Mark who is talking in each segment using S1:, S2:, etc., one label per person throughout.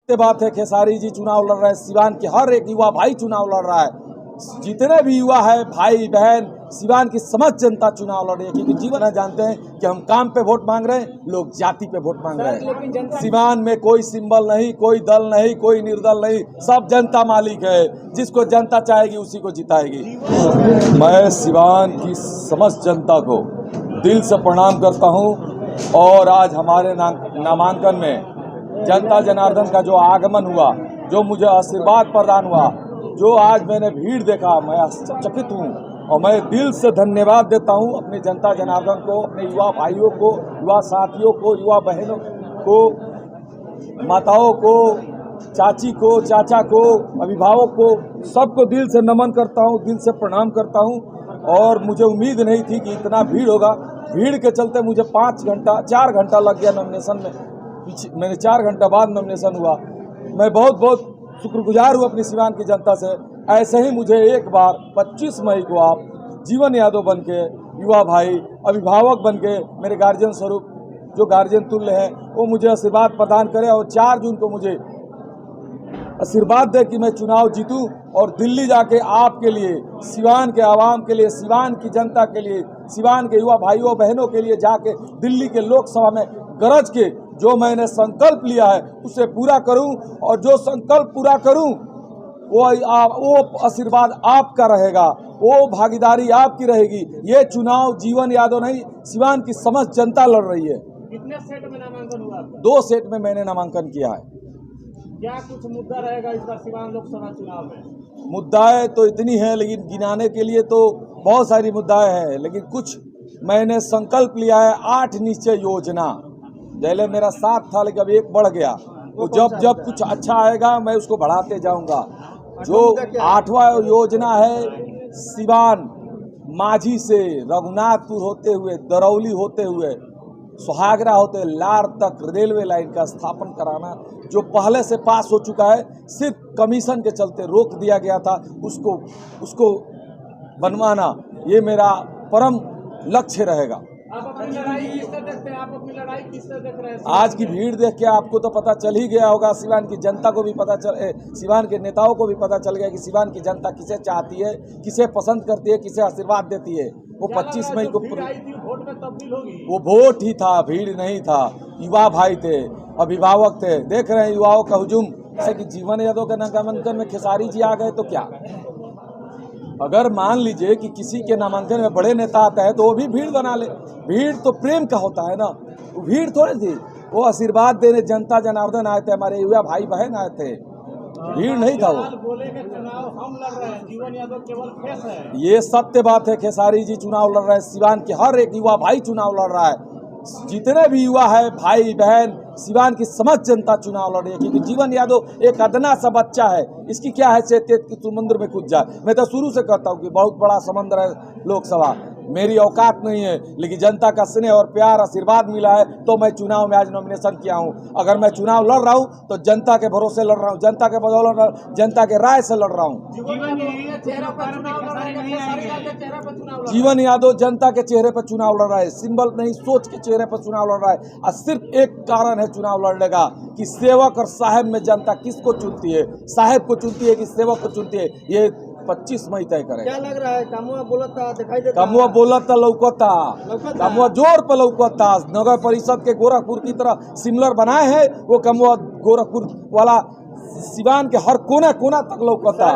S1: सत्य बात है, खेसारी जी चुनाव लड़ रहे हैं, सिवान के हर एक युवा भाई चुनाव लड़ रहा है। जितने भी युवा है भाई बहन, सिवान की समस्त जनता चुनाव लड़ रही है, क्योंकि जीवन जानते हैं कि हम काम पे वोट मांग रहे हैं, लोग जाति पे वोट मांग रहे हैं। सिवान में कोई सिंबल नहीं, कोई दल नहीं, कोई निर्दल नहीं, सब जनता मालिक है। जिसको जनता चाहेगी उसी को जिताएगी। मैं सिवान की समस्त जनता को दिल से प्रणाम करता हूं और आज हमारे नामांकन में जनता जनार्दन का जो आगमन हुआ, जो मुझे आशीर्वाद प्रदान हुआ, जो आज मैंने भीड़ देखा, मैं आश्चर्यचकित हूँ और मैं दिल से धन्यवाद देता हूँ अपने जनता जनार्दन को, अपने युवा भाइयों को, युवा साथियों को, युवा बहनों को, माताओं को, चाची को, चाचा को, अभिभावक को, सबको दिल से नमन करता हूँ, दिल से प्रणाम करता हूँ। और मुझे उम्मीद नहीं थी कि इतना भीड़ होगा। भीड़ के चलते मुझे 4 घंटा लग गया नॉमिनेशन में। मैंने 4 घंटा बाद नॉमिनेशन हुआ। मैं बहुत शुक्रगुजार हूँ अपनी सिवान की जनता से। ऐसे ही मुझे एक बार 25 मई को आप जीवन यादव बन के, युवा भाई, अभिभावक बन के, मेरे गार्जियन स्वरूप जो गार्जियन तुल्य है, वो मुझे आशीर्वाद प्रदान करे और 4 जून को मुझे आशीर्वाद दे कि मैं चुनाव जीतूं और दिल्ली जाके आपके लिए, सिवान के आवाम के लिए, सिवान की जनता के लिए, सिवान के युवा भाइयों बहनों के लिए जाके दिल्ली के लोकसभा में गरज के जो मैंने संकल्प लिया है उसे पूरा करूं और जो संकल्प पूरा करूं वो आशीर्वाद आपका रहेगा, वो भागीदारी आपकी रहेगी। ये चुनाव जीवन यादव नहीं, सिवान की समस्त जनता लड़ रही है।
S2: कितने सेट में नामांकन हुआ?
S1: 2 सेट में मैंने नामांकन किया है।
S2: क्या कुछ मुद्दा रहेगा इस बार सिवान लोकसभा चुनाव में?
S1: मुद्दाएं तो इतनी हैं, लेकिन गिनाने के लिए तो बहुत सारी मुद्दाएं हैं, लेकिन कुछ मैंने संकल्प लिया है। 8 निश्चय योजना, पहले मेरा 7 था लेकिन अब 1 बढ़ गया। तो जब कुछ अच्छा आएगा मैं उसको बढ़ाते जाऊंगा। जो 8वां योजना है, सिवान माझी से रघुनाथपुर होते हुए, दरौली होते हुए, सुहागरा होते लार तक रेलवे लाइन का स्थापन कराना, जो पहले से पास हो चुका है, सिर्फ कमीशन के चलते रोक दिया गया था, उसको बनवाना, ये मेरा परम लक्ष्य रहेगा।
S2: आप अपनी लड़ाई किससे देखते हैं? आप अपनी लड़ाई किससे देख रहे हैं?
S1: आज की भीड़ देख के आपको तो पता चल ही गया होगा, सिवान की जनता को भी पता सिवान के नेताओं को भी पता चल गया कि सिवान की जनता किसे चाहती है, किसे पसंद करती है, किसे आशीर्वाद देती है। वो 25 मई को
S2: वोट में तब्दील होगी।
S1: वो वोट ही था, भीड़ नहीं था। युवा भाई थे, अभिभावक थे। देख रहे हैं युवाओं का हुजूम। जैसे कि जीवन यादव के नामांकन में खेसारी जी आ गए तो क्या, अगर मान लीजिए कि किसी के नामांकन में बड़े नेता आता है तो वो भी भीड़ बना ले। भीड़ तो प्रेम का होता है ना, वो भीड़ थोड़ी थी। वो आशीर्वाद देने जनता जनार्दन आए थे, हमारे युवा भाई बहन आए थे, भीड़ नहीं था। वो
S2: बोले कि चुनाव हम लड़ रहे हैं, जीवन यादव केवल फेस है।
S1: ये सत्य बात है, खेसारी जी चुनाव लड़ रहे हैं, सिवान के हर एक युवा भाई चुनाव लड़ रहा है। जितने भी युवा है भाई बहन, सिवान की समस्त जनता चुनाव लड़ रही है, क्योंकि जीवन यादव एक अदना सा बच्चा है। इसकी क्या हैसियत कि समुद्र में कूद जाए। मैं तो शुरू से कहता हूँ कि बहुत बड़ा समुद्र है लोकसभा, मेरी औकात नहीं है, लेकिन जनता का स्नेह और प्यार आशीर्वाद मिला है तो मैं चुनाव में आज नॉमिनेशन किया हूं। अगर मैं चुनाव लड़ रहा हूं तो जनता के भरोसे लड़ रहा हूं, जनता के बदौलत, जनता के राय से लड़ रहा हूं। जीवन यादव जनता के चेहरे पर चुनाव लड़ रहा है, सिंबल नहीं सोच के चेहरे पर चुनाव लड़ रहा है। और सिर्फ एक कारण है चुनाव लड़ने का कि सेवक और साहेब में जनता किसको चुनती है, साहेब को चुनती है कि सेवक को चुनती है, ये 25 मई तय करेगा।
S2: क्या लग रहा है? कामुआ बोलता दिखाई देता,
S1: कामुआ बोलता लौकता, कामुआ जोर पर लौकता। नगर परिषद के गोरखपुर की तरह सिमिलर बनाए हैं, वो कामुआ गोरखपुर वाला सिवान के हर कोना कोना तक लौकता।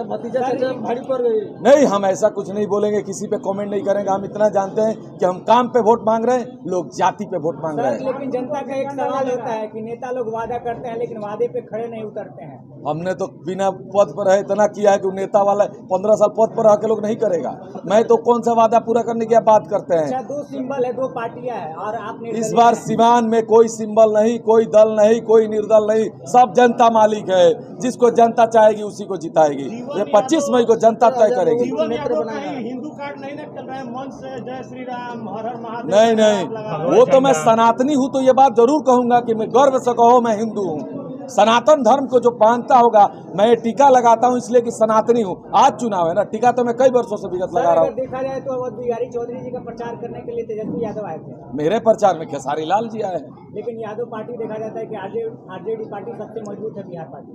S2: भतीजा भारी पड़ गई।
S1: नहीं, हम ऐसा कुछ नहीं बोलेंगे, किसी पे कमेंट नहीं करेंगे। हम इतना जानते हैं कि हम काम पे वोट मांग रहे हैं, लोग जाति पे वोट मांग रहे हैं।
S2: लेकिन जनता का एक सवाल होता है कि नेता लोग वादा करते हैं लेकिन वादे पे खड़े नहीं उतरते हैं।
S1: हमने तो बिना पद पर रहे इतना किया है कि नेता वाला 15 साल पद पर रह के लोग नहीं करेगा। मैं तो कौन सा वादा पूरा करने की बात करते हैं।
S2: अच्छा, 2 सिंबल है, 2 पार्टियां हैं और आपने
S1: इस बार सिवान में कोई सिंबल नहीं, कोई दल नहीं, कोई निर्दल नहीं, सब जनता मालिक है। जिसको जनता चाहेगी उसी को जिताएगी। ये 25 मई को जनता तय करेगी।
S2: हिंदू कार्ड नहीं चल रहा है, मंच से जय श्री राम, हर हर महादेव।
S1: नहीं, वो तो मैं सनातनी हूँ तो ये बात जरूर कहूंगा कि मैं गर्व से कहो मैं हिंदू हूँ। सनातन धर्म को जो मानता होगा, मैं ये टीका लगाता हूँ इसलिए कि सनातनी हूँ। आज चुनाव है ना, टीका तो मैं कई वर्षों से विगत लगा रहा
S2: अगर
S1: हूँ।
S2: देखा जाए तो अवध बिहारी चौधरी जी का प्रचार करने के लिए तेजस्वी यादव आए थे,
S1: मेरे प्रचार में खेसारी लाल जी आए हैं।
S2: लेकिन यादव पार्टी देखा जाता है कि आरजेडी पार्टी सबसे मजबूत है बिहार पार्टी।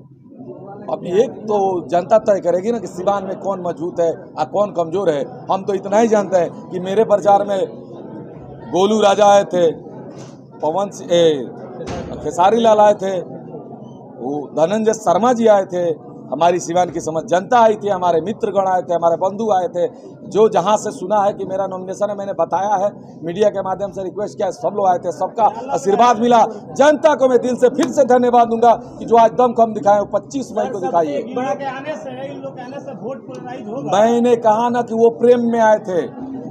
S1: अब एक तो जनता तय करेगी ना कि सिवान में कौन मजबूत है और कौन कमजोर है। हम तो इतना ही जानते हैं कि मेरे प्रचार में गोलू राजा आए थे, खेसारी लाल आए थे, वो धनंजय शर्मा जी आए थे, हमारी सिवान की समझ जनता आई थी, हमारे मित्रगण आए थे, हमारे बंधु आए थे। जो जहां से सुना है कि मेरा नॉमिनेशन है, मैंने बताया है, मीडिया के माध्यम से रिक्वेस्ट किया है, सब लोग आए थे, सबका आशीर्वाद मिला। जनता को मैं दिल से फिर से धन्यवाद दूंगा कि जो आज दमखम दिखाए वो 25 मई को दिखाइए। मैंने कहा ना कि वो प्रेम में आए थे,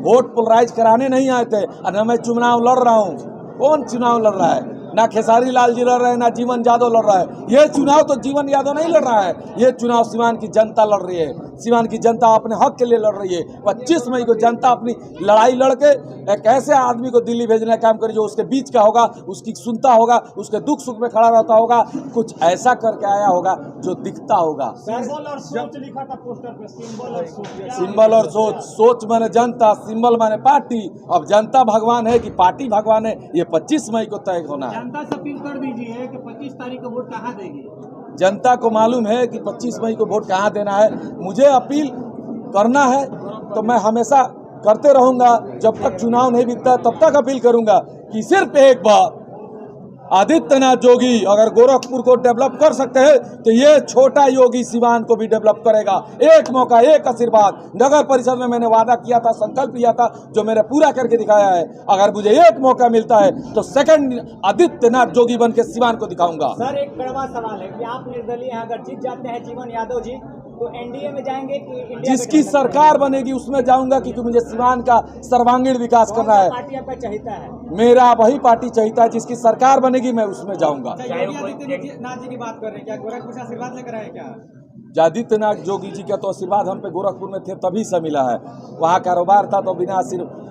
S1: वोट पोलराइज कराने नहीं आए थे। और न मैं चुनाव लड़ रहा हूँ, कौन चुनाव लड़ रहा है? ना खेसारी लाल जी लड़ रहे हैं, ना जीवन यादव लड़ रहा है। ये चुनाव तो जीवन यादव नहीं लड़ रहा है, ये चुनाव सिवान की जनता लड़ रही है। सिवान की जनता अपने हक के लिए लड़ रही है। 25 मई को जनता अपनी लड़ाई लड़के एक ऐसे आदमी को दिल्ली भेजने का काम करे जो उसके बीच का होगा, उसकी सुनता होगा, उसके दुख सुख में खड़ा रहता होगा, कुछ ऐसा करके आया होगा जो दिखता होगा।
S2: सिंबल और सोच लिखा था पोस्टर पे, सिंबल और सोच।
S1: सिंबल और सोच, सोच माने जनता, सिंबल माने पार्टी। अब जनता भगवान है कि पार्टी भगवान है, ये 25 मई को तय होना है।
S2: जनता से अपील कर दीजिए कि 25 तारीख को वोट कहाँ देगी।
S1: जनता को मालूम है कि 25 मई को वोट कहाँ देना है। मुझे अपील करना है तो मैं हमेशा करते रहूंगा, जब तक चुनाव नहीं बीतता तब तक अपील करूंगा कि सिर्फ एक बार आदित्यनाथ योगी अगर गोरखपुर को डेवलप कर सकते हैं तो ये छोटा योगी सिवान को भी डेवलप करेगा। एक मौका, एक आशीर्वाद। नगर परिषद में मैंने वादा किया था, संकल्प लिया था, जो मैंने पूरा करके दिखाया है। अगर मुझे एक मौका मिलता है तो सेकंड आदित्यनाथ योगी बन के सिवान को दिखाऊंगा।
S2: सर एक कड़वा सवाल है कि आप निर्दलीय हैं, अगर जीत जाते हैं जीवन यादव जी तो एनडीए में जाएंगे कि इंडिया
S1: जिसकी सरकार बनेगी उसमें जाऊंगा, क्योंकि मुझे सिवान का सर्वांगीण विकास करना है।
S2: पार्टी आपका चाहता है?
S1: मेरा वही पार्टी चाहता है, जिसकी सरकार बनेगी मैं उसमें जाऊंगा।
S2: योगी आदित्यनाथ जी की बात कर रहे हैं, क्या गोरखपुर से आशीर्वाद लेकर आए क्या?
S1: आदित्यनाथ योगी जी का तो आशीर्वाद हम पे गोरखपुर में थे तभी से मिला है। वहाँ कारोबार था तो बिना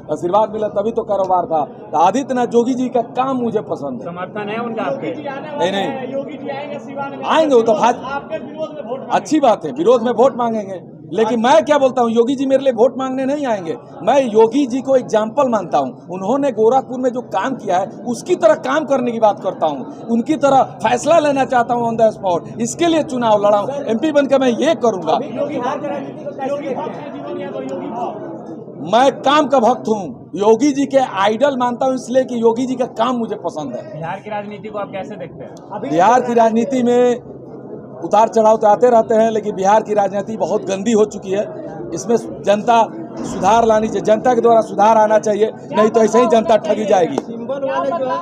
S1: आशीर्वाद मिला तभी तो कारोबार था। तो आदित्यनाथ योगी जी का काम मुझे पसंद है।
S2: समर्थन है उनका आपके?
S1: नहीं,
S2: योगी जी आएंगे सिवान में,
S1: आएंगे वो तो
S2: आपके विरोध में वोट
S1: अच्छी बात है, विरोध में वोट मांगेंगे। लेकिन मैं क्या बोलता हूँ, योगी जी मेरे लिए वोट मांगने नहीं आएंगे। मैं योगी जी को एग्जाम्पल मानता हूँ। उन्होंने गोरखपुर में जो काम किया है उसकी तरह काम करने की बात करता हूँ, उनकी तरह फैसला लेना चाहता हूँ ऑन द स्पॉट। इसके लिए चुनाव लड़ा हूँ, एमपी बनकर मैं ये करूँगा। मैं काम का भक्त हूँ, योगी जी के आइडल मानता हूँ इसलिए कि योगी जी का काम मुझे पसंद है।
S2: बिहार की राजनीति को आप कैसे देखते हैं?
S1: बिहार की राजनीति में उतार चढ़ाव तो आते रहते हैं, लेकिन बिहार की राजनीति बहुत गंदी हो चुकी है। इसमें जनता सुधार लानी चाहिए, जनता के द्वारा सुधार आना चाहिए, नहीं तो ऐसे ही जनता ठगी जाएगी।